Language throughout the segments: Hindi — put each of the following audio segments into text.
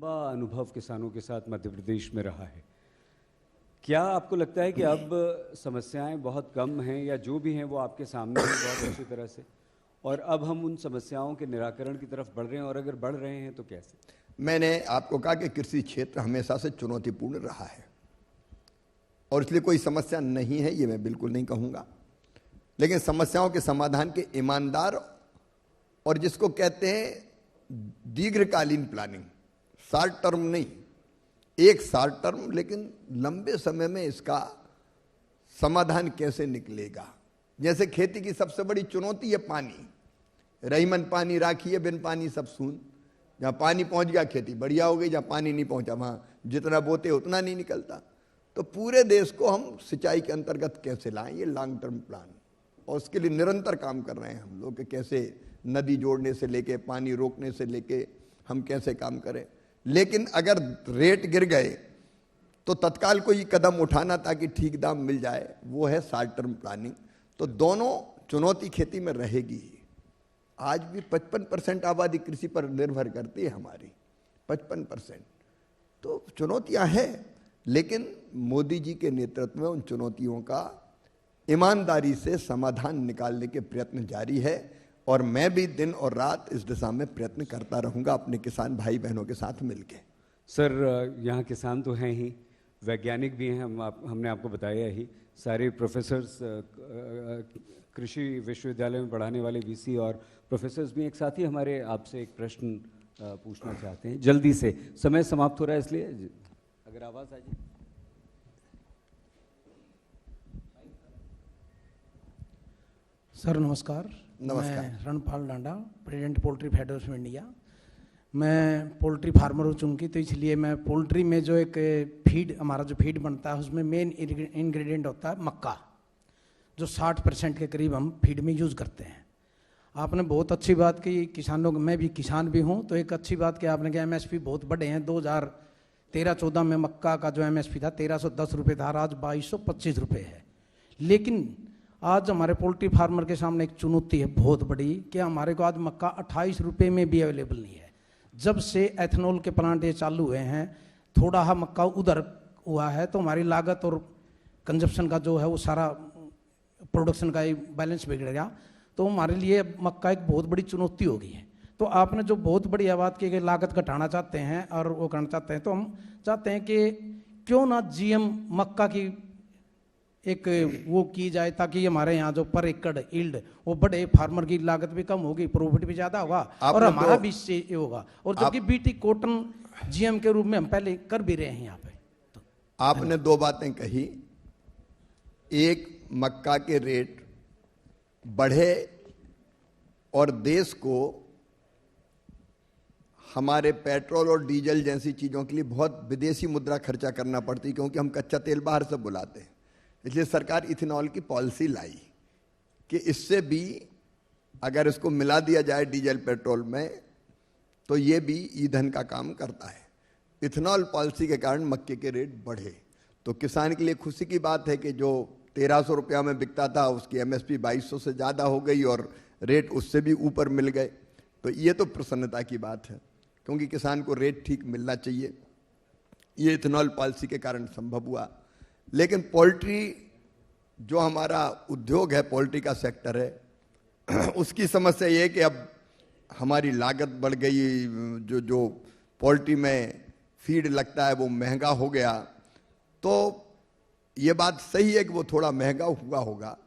लंबा अनुभव किसानों के साथ मध्य प्रदेश में रहा है। क्या आपको लगता है कि अब समस्याएं बहुत कम हैं, या जो भी हैं वो आपके सामने हैं बहुत अच्छी तरह से, और अब हम उन समस्याओं के निराकरण की तरफ बढ़ रहे हैं, और अगर बढ़ रहे हैं तो कैसे? मैंने आपको कहा कि कृषि क्षेत्र हमेशा से चुनौतीपूर्ण रहा है और इसलिए कोई समस्या नहीं है, ये मैं बिल्कुल नहीं कहूँगा। लेकिन समस्याओं के समाधान के ईमानदार और जिसको कहते हैं दीर्घकालीन प्लानिंग, शॉर्ट टर्म नहीं, एक शॉर्ट टर्म लेकिन लंबे समय में इसका समाधान कैसे निकलेगा। जैसे खेती की सबसे बड़ी चुनौती है पानी, रहीमन पानी राखी है, बिन पानी सब सून। जहाँ पानी पहुँच गया खेती बढ़िया हो गई, जहाँ पानी नहीं पहुँचा वहाँ जितना बोते उतना नहीं निकलता। तो पूरे देश को हम सिंचाई के अंतर्गत कैसे लाएं, ये लॉन्ग टर्म प्लान, और उसके लिए निरंतर काम कर रहे हैं हम लोग कि कैसे नदी जोड़ने से लेके पानी रोकने से लेके हम कैसे काम करें। लेकिन अगर रेट गिर गए तो तत्काल कोई कदम उठाना ताकि ठीक दाम मिल जाए, वो है शॉर्ट टर्म प्लानिंग। तो दोनों चुनौती खेती में रहेगी ही। आज भी 55% आबादी कृषि पर निर्भर करती है हमारी, 55%। तो चुनौतियां हैं, लेकिन मोदी जी के नेतृत्व में उन चुनौतियों का ईमानदारी से समाधान निकालने के प्रयत्न जारी है, और मैं भी दिन और रात इस दिशा में प्रयत्न करता रहूंगा अपने किसान भाई बहनों के साथ मिलके। सर, यहाँ किसान तो हैं ही, वैज्ञानिक भी हैं, हमने आपको बताया ही, सारे प्रोफेसर्स कृषि विश्वविद्यालय में पढ़ाने वाले वीसी और प्रोफेसर्स भी एक साथ ही हमारे आपसे एक प्रश्न पूछना चाहते हैं जल्दी से। समय समाप्त हो रहा है, इसलिए अगर आवाज़ आ जाए। सर नमस्कार। नमस्कार। मैं Ranpal Danda, president poultry federation of India. मैं पोल्ट्री फार्मर हूँ चूँकि, तो इसलिए मैं पोल्ट्री में जो एक फीड, हमारा जो फीड बनता है उसमें मेन इंग्रेडिएंट होता है मक्का, जो 60% के करीब हम फीड में यूज़ करते हैं। आपने बहुत अच्छी बात की, किसानों, मैं भी किसान भी हूँ, तो एक अच्छी बात कि आपने कहा एमएसपी बहुत बढ़े हैं। 2013-14 में मक्का का जो एमएसपी था 1310 रुपये था, आज 2225 रुपये है। लेकिन आज हमारे पोल्ट्री फार्मर के सामने एक चुनौती है बहुत बड़ी कि हमारे को आज मक्का 28 रुपये में भी अवेलेबल नहीं है। जब से एथेनॉल के प्लांट ये चालू हुए हैं, थोड़ा हा मक्का उधर हुआ है, तो हमारी लागत और कंजप्शन का जो है वो सारा प्रोडक्शन का बैलेंस बिगड़ गया। तो हमारे लिए मक्का एक बहुत बड़ी चुनौती हो गई है। तो आपने जो बहुत बढ़िया बात की कि लागत घटाना चाहते हैं और वो करना चाहते हैं, तो हम चाहते हैं कि क्यों ना जीएम मक्का की एक वो की जाए, ताकि हमारे यहाँ जो पर एकड़ यील्ड वो बढ़े, फार्मर की लागत भी कम होगी, प्रॉफिट भी ज़्यादा होगा और हमारा भी इससे ये होगा। और जबकि बीटी कॉटन जीएम के रूप में हम पहले कर भी रहे हैं यहाँ पे। तो आपने दो बातें कही, एक मक्का के रेट बढ़े और देश को हमारे पेट्रोल और डीजल जैसी चीज़ों के लिए बहुत विदेशी मुद्रा खर्चा करना पड़ती, क्योंकि हम कच्चा तेल बाहर से बुलाते हैं। इसलिए सरकार इथेनॉल की पॉलिसी लाई कि इससे भी अगर इसको मिला दिया जाए डीजल पेट्रोल में तो ये भी ईंधन का काम करता है। इथेनॉल पॉलिसी के कारण मक्के के रेट बढ़े, तो किसान के लिए खुशी की बात है कि जो 1300 रुपया में बिकता था उसकी एमएसपी 2200 से ज़्यादा हो गई और रेट उससे भी ऊपर मिल गए। तो ये तो प्रसन्नता की बात है, क्योंकि किसान को रेट ठीक मिलना चाहिए। ये इथेनॉल पॉलिसी के कारण संभव हुआ। लेकिन पोल्ट्री जो हमारा उद्योग है, पोल्ट्री का सेक्टर है, उसकी समस्या ये है कि अब हमारी लागत बढ़ गई। जो पोल्ट्री में फीड लगता है वो महंगा हो गया। तो ये बात सही है कि वो थोड़ा महंगा हुआ होगा,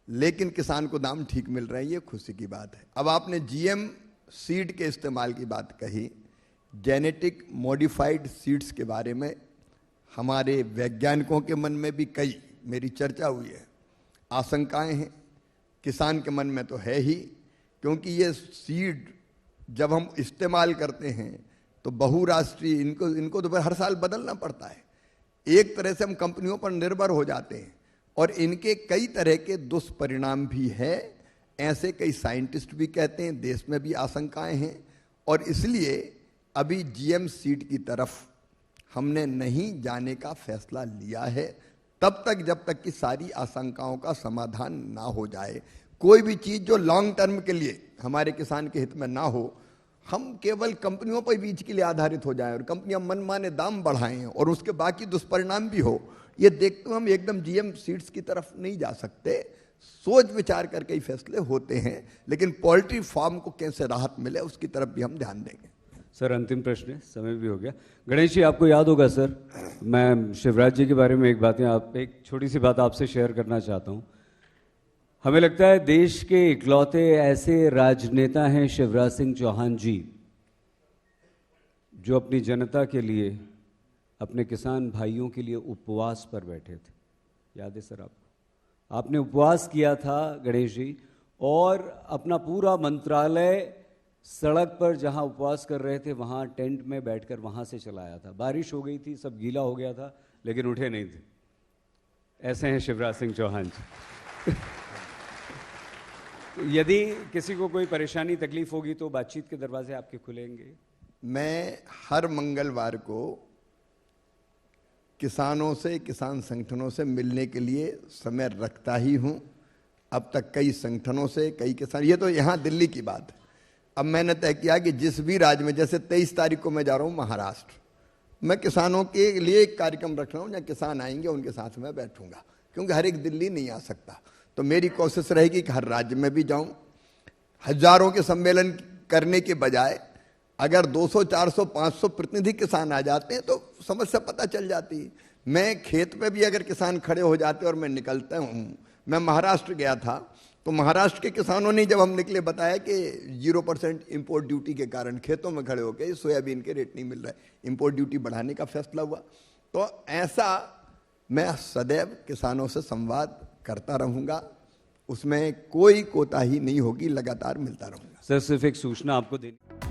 लेकिन किसान को दाम ठीक मिल रहे हैं, ये खुशी की बात है। अब आपने जीएम सीड के इस्तेमाल की बात कही, जेनेटिक मॉडिफाइड सीड्स के बारे में हमारे वैज्ञानिकों के मन में भी कई मेरी चर्चा हुई है, आशंकाएं हैं, किसान के मन में तो है ही, क्योंकि ये सीड जब हम इस्तेमाल करते हैं तो बहुराष्ट्रीय इनको तो हर साल बदलना पड़ता है। एक तरह से हम कंपनियों पर निर्भर हो जाते हैं और इनके कई तरह के दुष्परिणाम भी हैं, ऐसे कई साइंटिस्ट भी कहते हैं, देश में भी आशंकाएं हैं। और इसलिए अभी जीएम सीड की तरफ हमने नहीं जाने का फैसला लिया है, तब तक जब तक कि सारी आशंकाओं का समाधान ना हो जाए। कोई भी चीज़ जो लॉन्ग टर्म के लिए हमारे किसान के हित में ना हो, हम केवल कंपनियों पर बीच के लिए आधारित हो जाएं और कंपनियां मनमाने दाम बढ़ाएं और उसके बाकी दुष्परिणाम भी हो, ये देखते हुए हम एकदम जीएम सीड्स की तरफ नहीं जा सकते। सोच विचार करके ही फैसले होते हैं, लेकिन पोल्ट्री फार्म को कैसे राहत मिले उसकी तरफ भी हम ध्यान देंगे। सर अंतिम प्रश्न है, समय भी हो गया। गणेश जी, आपको याद होगा सर, मैं शिवराज जी के बारे में एक छोटी सी बात आपसे शेयर करना चाहता हूँ। हमें लगता है देश के इकलौते ऐसे राजनेता हैं शिवराज सिंह चौहान जी, जो अपनी जनता के लिए, अपने किसान भाइयों के लिए उपवास पर बैठे थे। याद है सर आपको? आपने उपवास किया था गणेश जी, और अपना पूरा मंत्रालय सड़क पर जहां उपवास कर रहे थे वहां टेंट में बैठकर वहां से चलाया था। बारिश हो गई थी, सब गीला हो गया था, लेकिन उठे नहीं थे। ऐसे हैं शिवराज सिंह चौहान जी। यदि किसी को कोई परेशानी तकलीफ होगी तो बातचीत के दरवाजे आपके खुलेंगे। मैं हर मंगलवार को किसानों से, किसान संगठनों से मिलने के लिए समय रखता ही हूं। अब तक कई संगठनों से, कई किसान, ये तो यहां दिल्ली की बात है। अब मैंने तय किया कि जिस भी राज्य में, जैसे 23 तारीख को मैं जा रहा हूं महाराष्ट्र, मैं किसानों के लिए एक कार्यक्रम रख रहा हूं, जहां किसान आएंगे उनके साथ में बैठूंगा, क्योंकि हर एक दिल्ली नहीं आ सकता। तो मेरी कोशिश रहेगी कि हर राज्य में भी जाऊं। हजारों के सम्मेलन करने के बजाय अगर 200, 400, 500 प्रतिनिधि किसान आ जाते हैं तो समस्या पता चल जाती है। मैं खेत पे भी अगर किसान खड़े हो जाते और मैं निकलता हूँ, मैं महाराष्ट्र गया था तो महाराष्ट्र के किसानों ने जब हम निकले बताया कि 0% इम्पोर्ट ड्यूटी के कारण खेतों में खड़े होकर सोयाबीन के रेट नहीं मिल रहा है, इम्पोर्ट ड्यूटी बढ़ाने का फैसला हुआ। तो ऐसा मैं सदैव किसानों से संवाद करता रहूँगा, उसमें कोई कोताही नहीं होगी, लगातार मिलता रहूँगा। सर सिर्फ एक सूचना आपको देनी